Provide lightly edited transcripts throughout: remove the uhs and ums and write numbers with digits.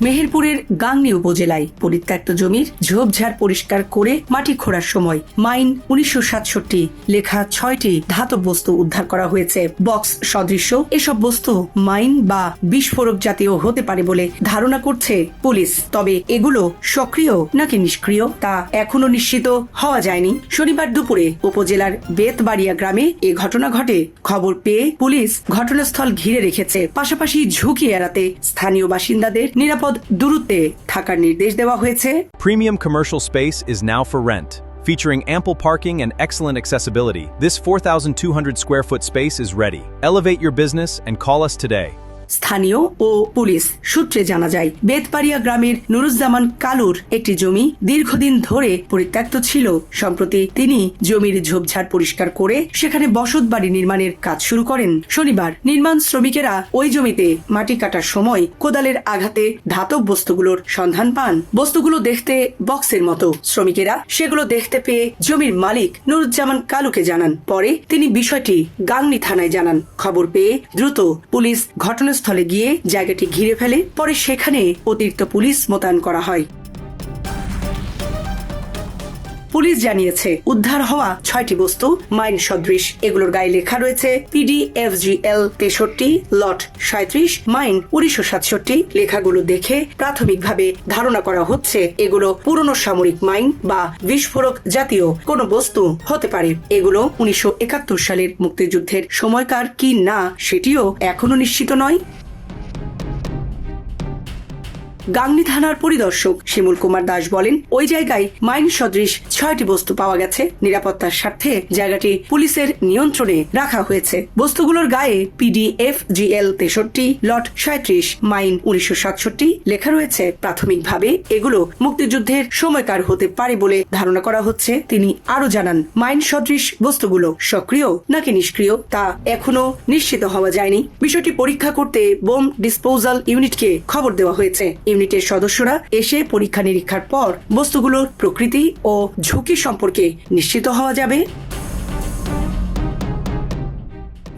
মেহেরপুরের গাংনী উপজেলায় পরিত্যক্ত জমির ঝোপঝাড় পরিষ্কার করে মাটি খোঁড়ার সময় মাইন 1967 লেখা 6টি ধাতব বস্তু উদ্ধার করা হয়েছে। বক্স সদৃশ্য এসব বস্তু মাইন বা বিস্ফোরক জাতীয় হতে পারে বলে ধারণা করছে পুলিশ। তবে এগুলো সক্রিয় নাকি নিষ্ক্রিয় তা এখনো নিশ্চিত হওয়া যায়নি। শনিবার দুপুরে উপজেলার বেতবাড়িয়া গ্রামে এ ঘটনা ঘটে। খবর পেয়ে পুলিশ ঘটনাস্থল ঘিরে রেখেছে। পাশাপাশি ঝুঁকি এড়াতে স্থানীয় বাসিন্দাদের নিরাপদ দূরত্বে থাকার নির্দেশ দেওয়া হয়েছে। Premium commercial space is now for rent. Featuring ample parking and excellent accessibility, this 4,200 square foot space is ready. Elevate your business and call us today. স্থানীয় ও পুলিশ সূত্রে জানা যায়, বেতপাড়িয়া গ্রামের নুরুজ্জামান কালুর একটি জমি দীর্ঘদিন ধরে পরিত্যক্ত ছিল। সম্প্রতি তিনি জমির ঝোপঝাড় পরিষ্কার করে সেখানে বসত বাড়ি নির্মাণের কাজ শুরু করেন। শনিবার নির্মাণ শ্রমিকেরা ওই জমিতে মাটি কাটার সময় কোদালের আঘাতে ধাতব বস্তুগুলোর সন্ধান পান। বস্তুগুলো দেখতে বক্সের মতো। শ্রমিকেরা সেগুলো দেখতে পেয়ে জমির মালিক নুরুজ্জামান কালুকে জানান। পরে তিনি বিষয়টি গাংনী থানায় জানান। খবর পেয়ে দ্রুত পুলিশ ঘটনাস্থলে গিয়ে জায়গাটি ঘিরে ফেলে। পরে সেখানে অতিরিক্ত পুলিশ মোতায়েন করা হয়। পুলিশ জানিয়েছে, উদ্ধার হওয়া 6টি বস্তু মাইন সদৃশ। এগুলোর গায়ে লেখা রয়েছে PDFGL 63 লট 37 মাইন 1967। লেখাগুলো দেখে প্রাথমিকভাবে ধারণা করা হচ্ছে এগুলো পুরনো সামরিক মাইন বা বিস্ফোরক জাতীয় কোনো বস্তু হতে পারে। এগুলো 1971 সালের মুক্তিযুদ্ধের সময়কার কি না সেটিও এখনো নিশ্চিত নয়। গাংনী থানার পরিদর্শক শিমুল কুমার দাস বলেন, ওই জায়গায় মাইন সদৃশ 6টি বস্তু পাওয়া গেছে। নিরাপত্তার স্বার্থে জায়গাটি পুলিশের নিয়ন্ত্রণে রাখা হয়েছে। বস্তুগুলোর গায়ে PDFGL 63 লট 37 মাইন 1967 লেখা রয়েছে। প্রাথমিকভাবে এগুলো মুক্তিযুদ্ধের সময়কার হতে পারে বলে ধারণা করা হচ্ছে। তিনি আরো জানান, মাইন সদৃশ বস্তুগুলো সক্রিয় নাকি নিষ্ক্রিয় তা এখনো নিশ্চিত হওয়া যায়নি। বিষয়টি পরীক্ষা করতে বোম ডিসপোজাল ইউনিটকে খবর দেওয়া হয়েছে। ইউনিটের সদস্যরা এসে পরীক্ষা নিরীক্ষার পর বস্তুগুলোর প্রকৃতি ও ঝুঁকি সম্পর্কে নিশ্চিত হওয়া যাবে।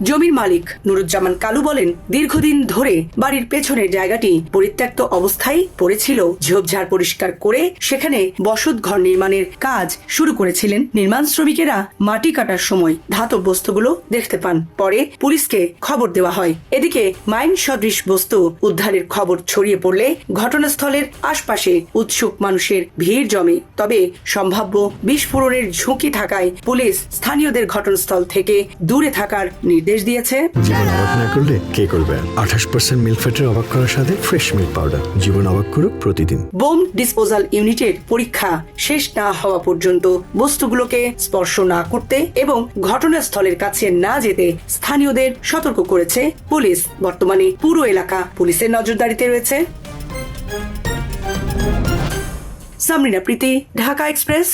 জমির মালিক নুরুজ্জামান কালু বলেন, দীর্ঘদিন ধরে বাড়ির পেছনের জায়গাটি পরিত্যক্ত অবস্থায় পড়েছিল। ঝোপঝাড় পরিষ্কার করে সেখানে বসত ঘর নির্মাণের কাজ শুরু করেছিলেন। নির্মাণ শ্রমিকেরা মাটি কাটার সময় ধাতব বস্তুগুলো দেখতে পান। পরে পুলিশকে খবর দেওয়া হয়। এদিকে মাইন সদৃশ বস্তু উদ্ধারের খবর ছড়িয়ে পড়লে ঘটনাস্থলের আশপাশে উৎসুক মানুষের ভিড় জমে। তবে সম্ভাব্য বিস্ফোরণের ঝুঁকি থাকায় পুলিশ স্থানীয়দের ঘটনাস্থল থেকে দূরে থাকার নির্দেশ দিয়েছে। জীবন অবাক না করলে কে করবে? 28% মিল্ক ফ্যাটের অবাক করার সাথে ফ্রেশ মিল্ক পাউডার। জীবন অবাক করুক প্রতিদিন। বোম ডিসপোজাল ইউনিটের পরীক্ষা শেষ না হওয়া পর্যন্ত বস্তুগুলোকে স্পর্শ না করতে এবং ঘটনাস্থলের কাছে না যেতে স্থানীয়দের সতর্ক করেছে পুলিশ। বর্তমানে পুরো এলাকা পুলিশের নজরদারিতে রয়েছে। সামরিনা প্রীতি, ঢাকা এক্সপ্রেস।